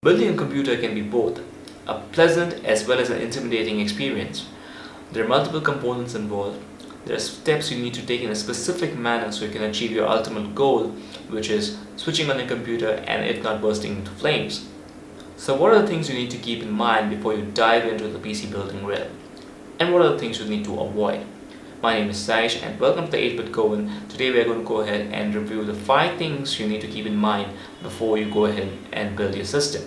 Building a computer can be both a pleasant as well as an intimidating experience. There are multiple components involved. There are steps you need to take in a specific manner so you can achieve your ultimate goal, which is switching on your computer and it not bursting into flames. So what are the things you need to keep in mind before you dive into the PC building realm? And what are the things you need to avoid? My name is Saish and welcome to the 8-Bit Coven. Today we are going to go ahead and review the 5 things you need to keep in mind before you go ahead and build your system.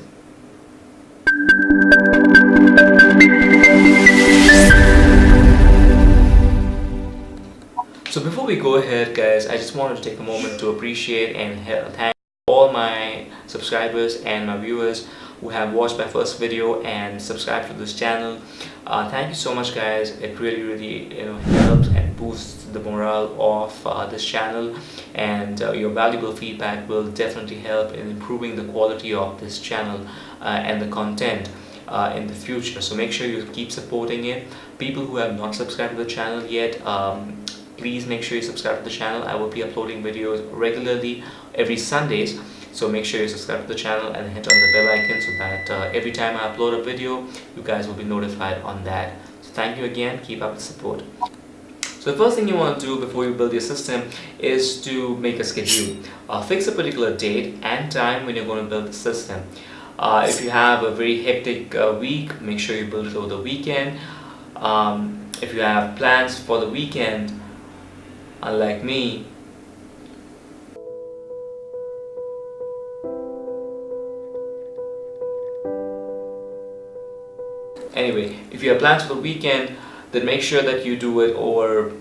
So before we go ahead guys, I just wanted to take a moment to appreciate and thank all my subscribers and my viewers who have watched my first video and subscribed to this channel. Thank you so much guys. It really helps and boosts the morale of this channel, and your valuable feedback will definitely help in improving the quality of this channel and the content in the future. So make sure you keep supporting it. People who have not subscribed to the channel yet, please make sure you subscribe to the channel. I will be uploading videos regularly every Sundays, so make sure you subscribe to the channel and hit on the bell icon so that every time I upload a video you guys will be notified on that. So thank you again, keep up the support. So the first thing you want to do before you build your system is to make a schedule. Fix a particular date and time when you're going to build the system. If you have a very hectic week, make sure you build it over the weekend. If you have plans for the weekend, unlike me, if you have plans for the weekend, then make sure that you do it, or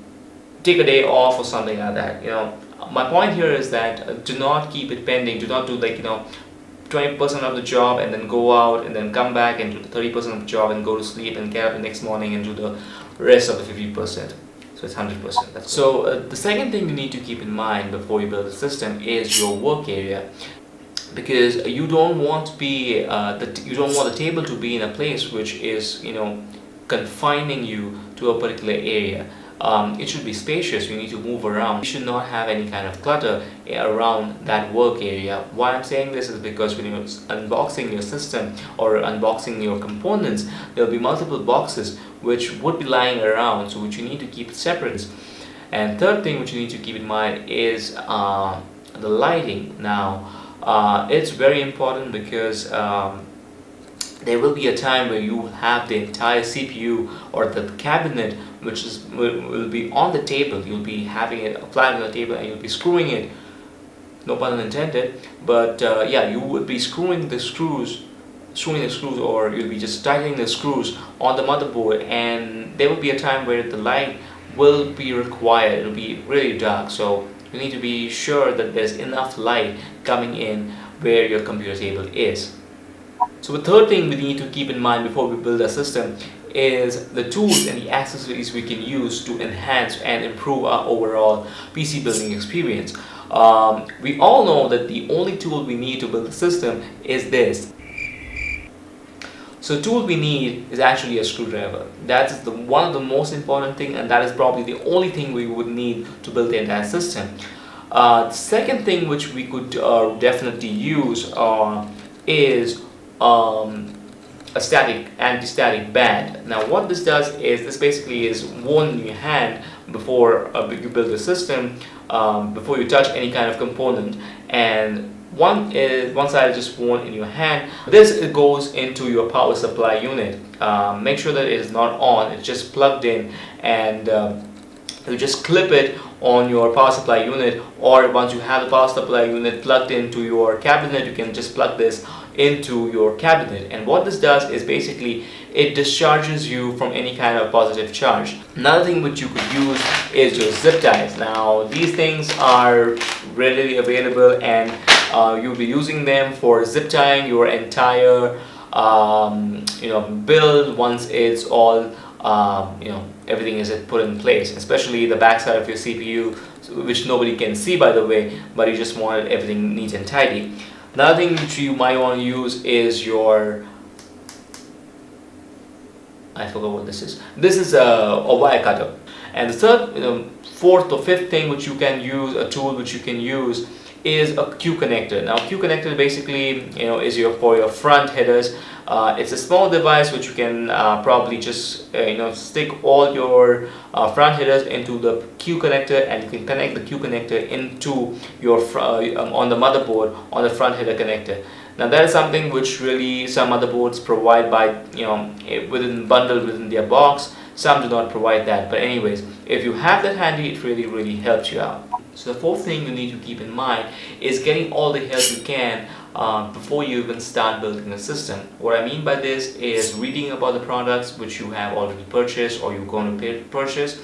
take a day off or something like that. My point here is that do not keep it pending. Do not do 20% of the job and then go out and then come back and do the 30% of the job and go to sleep and get up the next morning and do the rest of the 50%. So it's 100%. So the second thing you need to keep in mind before you build a system is your work area, because you don't want to be you don't want the table to be in a place which is confining you to a particular area. It should be spacious. You need to move around. You should not have any kind of clutter around that work area. Why I'm saying this is because when you're unboxing your system or unboxing your components, there will be multiple boxes which would be lying around, so which you need to keep separate. And third thing which you need to keep in mind is the lighting. Now it's very important because there will be a time where you have the entire CPU or the cabinet which will be on the table. You'll be having it applied on the table and you'll be screwing it, no pun intended, but yeah, you would be screwing the screws, or you'll be just tightening the screws on the motherboard, and there will be a time where the light will be required. It'll be really dark, so you need to be sure that there's enough light coming in where your computer table is. So the third thing we need to keep in mind before we build a system is the tools and the accessories we can use to enhance and improve our overall PC building experience. We all know that the only tool we need to build a system is this. So the tool we need is actually a screwdriver. That is one of the most important thing, and that is probably the only thing we would need to build the entire system. The second thing which we could definitely use is a anti-static band. Now what this does is, this basically is worn in your hand before you build the system, before you touch any kind of component, and one side is just worn in your hand. This goes into your power supply unit. Make sure that it is not on, it's just plugged in, and you just clip it on your power supply unit, or once you have the power supply unit plugged into your cabinet, you can just plug this into your cabinet. And what this does is basically it discharges you from any kind of positive charge. Another thing which you could use is your zip ties. Now these things are readily available, and you'll be using them for zip tying your entire build once it's all everything is put in place, especially the backside of your CPU, which nobody can see by the way, but you just want everything neat and tidy. Another thing which you might want to use is your, I forgot what this is. This is a wire cutter. And the third, fourth or fifth thing which you can use, a tool which you can use, is a Q connector. Now Q connector basically, is for your front headers. It's a small device which you can probably just stick all your front headers into the Q connector, and you can connect the Q connector into your on the motherboard on the front header connector. Now that is something which really some motherboards provide by bundled within their box. Some do not provide that, but anyways, if you have that handy, it really helps you out. So the fourth thing you need to keep in mind is getting all the help you can before you even start building a system. What I mean by this is reading about the products which you have already purchased or you're going to purchase.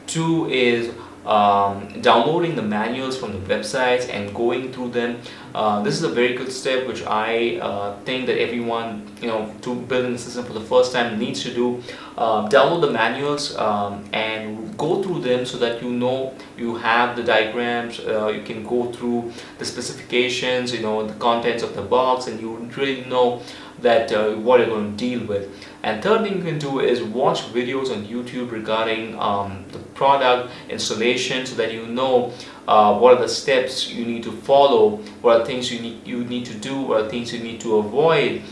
Two is downloading the manuals from the websites and going through them. This is a very good step which I think that everyone to building a system for the first time needs to do. Download the manuals and go through them so that you have the diagrams, you can go through the specifications, the contents of the box, and you really know that what you're going to deal with. And third thing you can do is watch videos on YouTube regarding the product installation, so that what are the steps you need to follow, what are things you need to do, what are things you need to avoid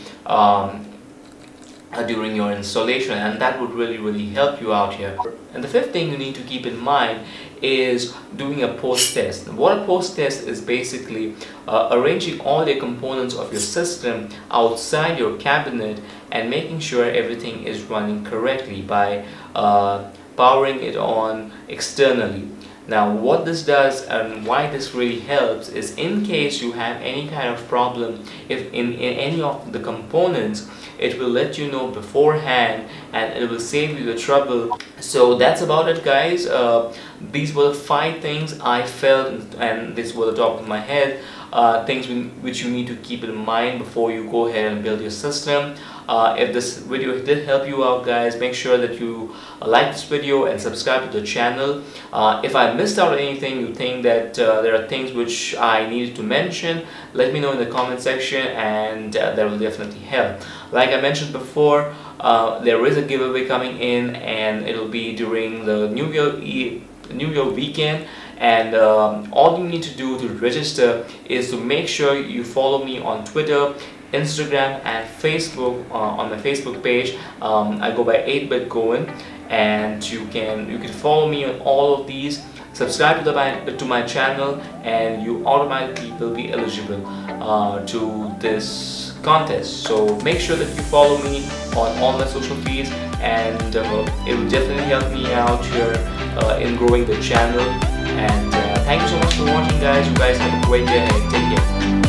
during your installation, and that would really help you out here. And the fifth thing you need to keep in mind is doing a post test. What a post test is basically arranging all the components of your system outside your cabinet and making sure everything is running correctly by powering it on externally. Now what this does and why this really helps is, in case you have any kind of problem if in any of the components, it will let you know beforehand and it will save you the trouble. So that's about it, guys. These were the 5 things I felt, and this was the top of my head, things which you need to keep in mind before you go ahead and build your system. If this video did help you out, guys, make sure that you like this video and subscribe to the channel. If I missed out on anything, you think that there are things which I needed to mention, let me know in the comment section, and that will definitely help. Like I mentioned before, there is a giveaway coming in, and it will be during the New Year weekend. And all you need to do to register is to make sure you follow me on Twitter, Instagram and Facebook. On my Facebook page, I go by 8-Bit Goen, and you can follow me on all of these. Subscribe to my channel, and you automatically will be eligible to this contest. So make sure that you follow me on all my social feeds, and it will definitely help me out here in growing the channel. And thank you so much for watching, guys. You guys have a great day ahead. Take care.